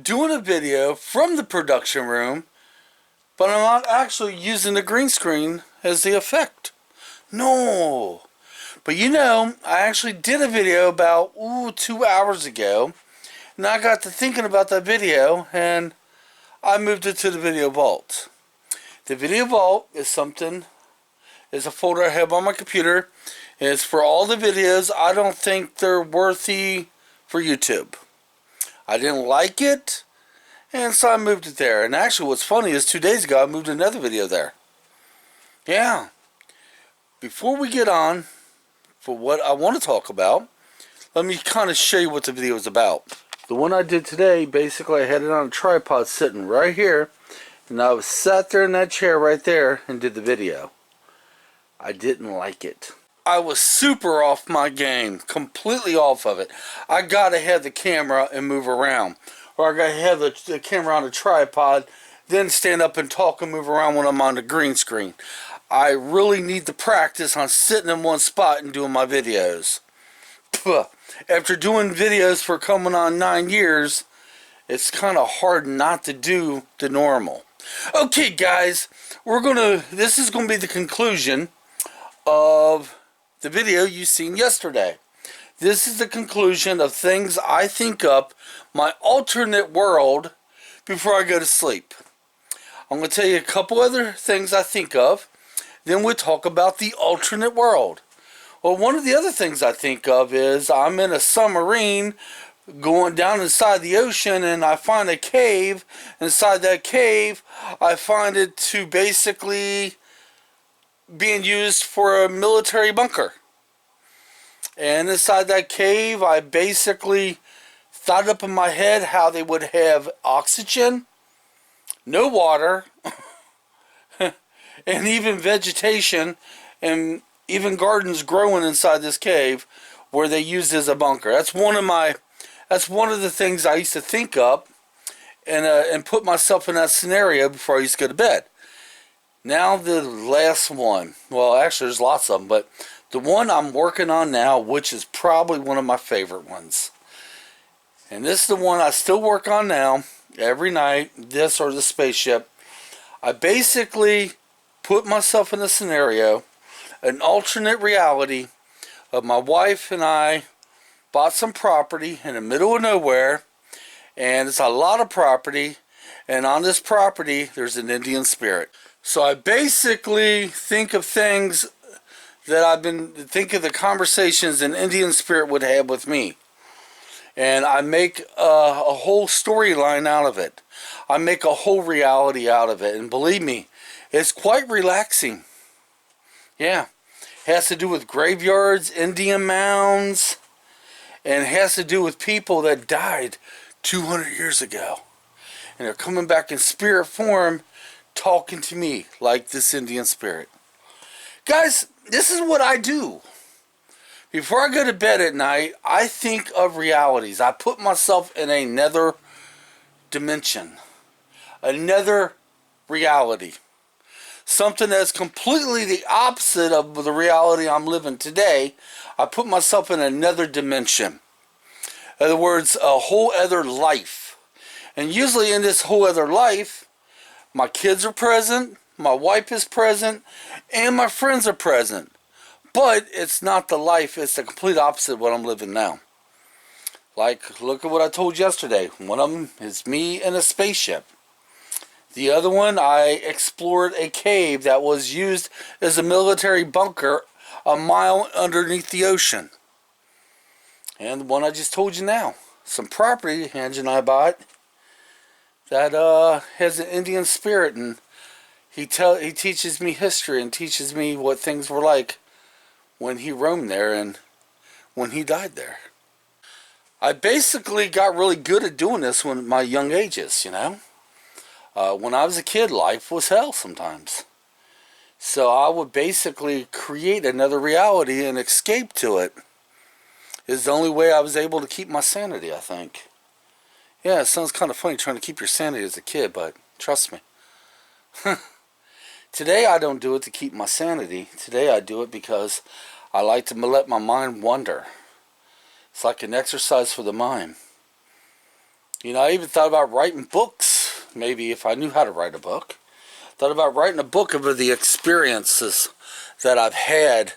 doing a video from the production room, but I'm not actually using the green screen as the effect. No. But I actually did a video about 2 hours ago, and I got to thinking about that video, and I moved it to the video vault. The video vault is a folder I have on my computer. It's for all the videos I don't think they're worthy for YouTube. I didn't like it, and so I moved it there. And actually, what's funny is 2 days ago I moved another video there. Yeah. Before we get on for what I want to talk about, let me kind of show you what the video is about. The one I did today, basically I had it on a tripod sitting right here, and I was sat there in that chair right there and did the video. I didn't like it. I was super off my game, completely off of it. I gotta have the camera and move around, or I gotta have the camera on a tripod, then stand up and talk and move around when I'm on the green screen. I really need to practice on sitting in one spot and doing my videos. After doing videos for coming on 9 years, it's kind of hard not to do the normal. Okay, guys, this is gonna be the conclusion of the video you seen yesterday. This is the conclusion of things I think up, my alternate world, before I go to sleep. I'm going to tell you a couple other things I think of, then we'll talk about the alternate world. Well, one of the other things I think of is I'm in a submarine going down inside the ocean, and I find a cave. Inside that cave, I find it to basically being used for a military bunker. And inside that cave, I basically thought up in my head how they would have oxygen, no water, and even vegetation, and even gardens growing inside this cave where they used as a bunker. That's one of the things I used to think up and put myself in that scenario before I used to go to bed. Now the last one. Well, actually there's lots of them, but the one I'm working on now, which is probably one of my favorite ones. And this is the one I still work on now, every night, this or the spaceship. I basically put myself in a scenario, an alternate reality of my wife and I bought some property in the middle of nowhere, and it's a lot of property, and on this property there's an Indian spirit. So I basically think of things that I've been thinking, the conversations an Indian spirit would have with me. And I make a whole storyline out of it. I make a whole reality out of it. And believe me, it's quite relaxing. Yeah. It has to do with graveyards, Indian mounds, and it has to do with people that died 200 years ago. And they're coming back in spirit form, talking to me like this Indian spirit. Guys, this is what I do. Before I go to bed at night, I think of realities. I put myself in another dimension, another reality. Something that's completely the opposite of the reality I'm living today. I put myself in another dimension. In other words, a whole other life. And usually in this whole other life, my kids are present, my wife is present, and my friends are present. But it's not the life, it's the complete opposite of what I'm living now. Like, look at what I told you yesterday. One of them is me in a spaceship. The other one, I explored a cave that was used as a military bunker a mile underneath the ocean. And the one I just told you now. Some property Angie and I bought that has an Indian spirit, and he teaches me history and teaches me what things were like when he roamed there and when he died there. I basically got really good at doing this when my young ages, when I was a kid, life was hell sometimes. So I would basically create another reality and escape to it. It's the only way I was able to keep my sanity, I think. Yeah, it sounds kind of funny trying to keep your sanity as a kid, but trust me. Today I don't do it to keep my sanity. Today I do it because I like to let my mind wander. It's like an exercise for the mind. I even thought about writing books, maybe if I knew how to write a book. Thought about writing a book of the experiences that I've had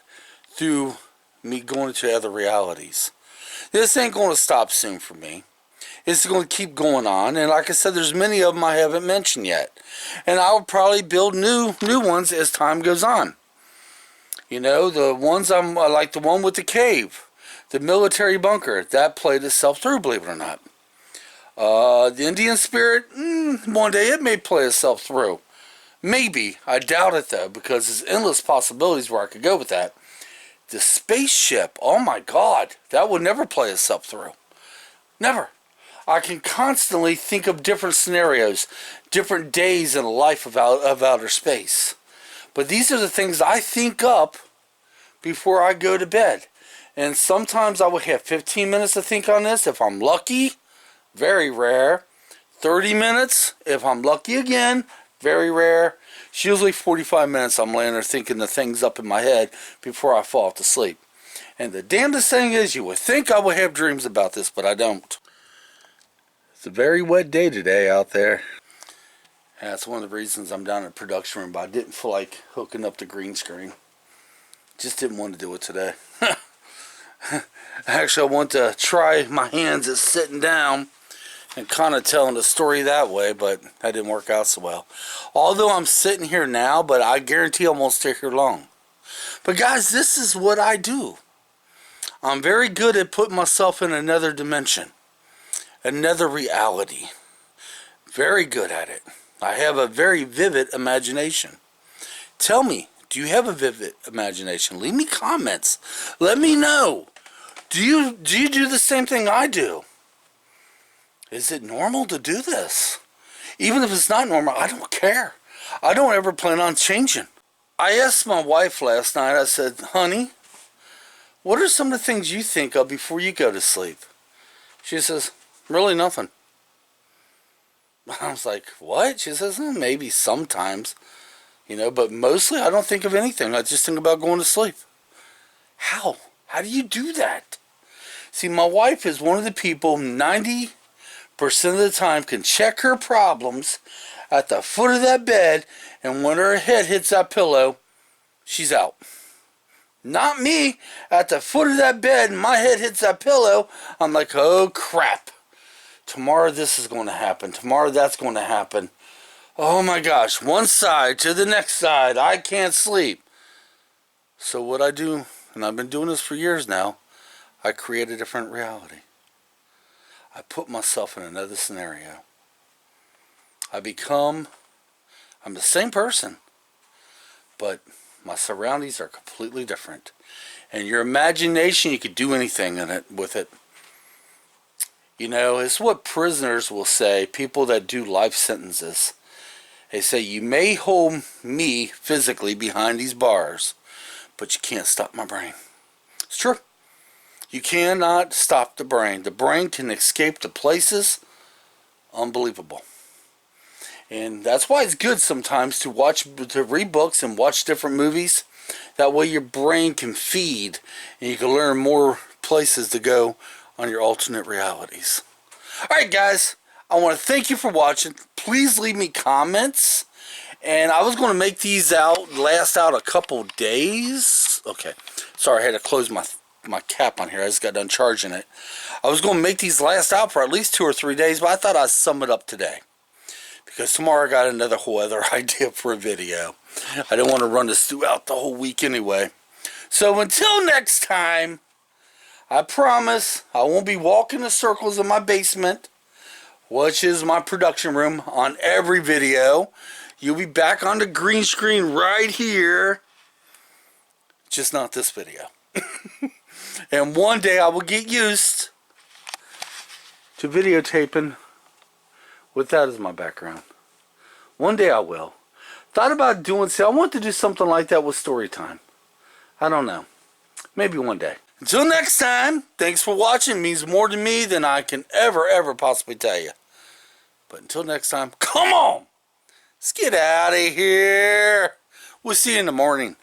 through me going to other realities. This ain't going to stop soon for me. It's going to keep going on, and like I said, there's many of them I haven't mentioned yet, and I'll probably build new ones as time goes on. The ones I'm like the one with the cave, the military bunker, that played itself through, believe it or not. The Indian spirit, one day it may play itself through. Maybe. I doubt it though, because there's endless possibilities where I could go with that. The spaceship, oh my God, that would never play itself through. Never. I can constantly think of different scenarios, different days in the life of outer space. But these are the things I think up before I go to bed. And sometimes I will have 15 minutes to think on this if I'm lucky, very rare. 30 minutes if I'm lucky again, very rare. It's usually 45 minutes I'm laying there thinking the things up in my head before I fall to sleep. And the damnedest thing is, you would think I would have dreams about this, but I don't. It's a very wet day today out there. That's one of the reasons I'm down in the production room, but I didn't feel like hooking up the green screen. Just didn't want to do it today. Actually, I want to try my hands at sitting down and kind of telling the story that way, but that didn't work out so well. Although I'm sitting here now, but I guarantee I won't stay here long. But guys, this is what I do. I'm very good at putting myself in another dimension, another reality. Very good at it. I have a very vivid imagination. Tell me, do you have a vivid imagination? Leave me comments. Let me know. Do you do the same thing I do? Is it normal to do this? Even if it's not normal, I don't care. I don't ever plan on changing. I asked my wife last night, I said, honey, what are some of the things you think of before you go to sleep? She says, really nothing. I was like, what? She says, maybe sometimes, but mostly I don't think of anything. I just think about going to sleep. How? How do you do that? See, my wife is one of the people 90% of the time can check her problems at the foot of that bed, and when her head hits that pillow, she's out. Not me. At the foot of that bed and my head hits that pillow, I'm like, oh crap. Tomorrow this is going to happen. Tomorrow that's going to happen. Oh my gosh, one side to the next side. I can't sleep. So what I do, and I've been doing this for years now, I create a different reality. I put myself in another scenario. I'm the same person, but my surroundings are completely different. And your imagination, you could do anything with it. It's what prisoners will say, people that do life sentences. They say, you may hold me physically behind these bars, but you can't stop my brain. It's true. You cannot stop the brain. The brain can escape to places unbelievable. And that's why it's good sometimes to read books and watch different movies. That way your brain can feed and you can learn more places to go on your alternate realities. Alright guys, I want to thank you for watching. Please leave me comments. And I was going to make these last out a couple days. Okay, sorry, I had to close my cap on here. I just got done charging it. I was going to make these last out for at least 2 or 3 days, but I thought I'd sum it up today. Because tomorrow I got another whole other idea for a video. I didn't want to run this throughout the whole week anyway. So until next time, I promise I won't be walking the circles in my basement, which is my production room, on every video. You'll be back on the green screen right here. Just not this video. And one day I will get used to videotaping with that as my background. One day I will. Thought about I want to do something like that with story time. I don't know. Maybe one day. Until next time, thanks for watching. It means more to me than I can ever possibly tell you. But until next time, come on! Let's get out of here. We'll see you in the morning.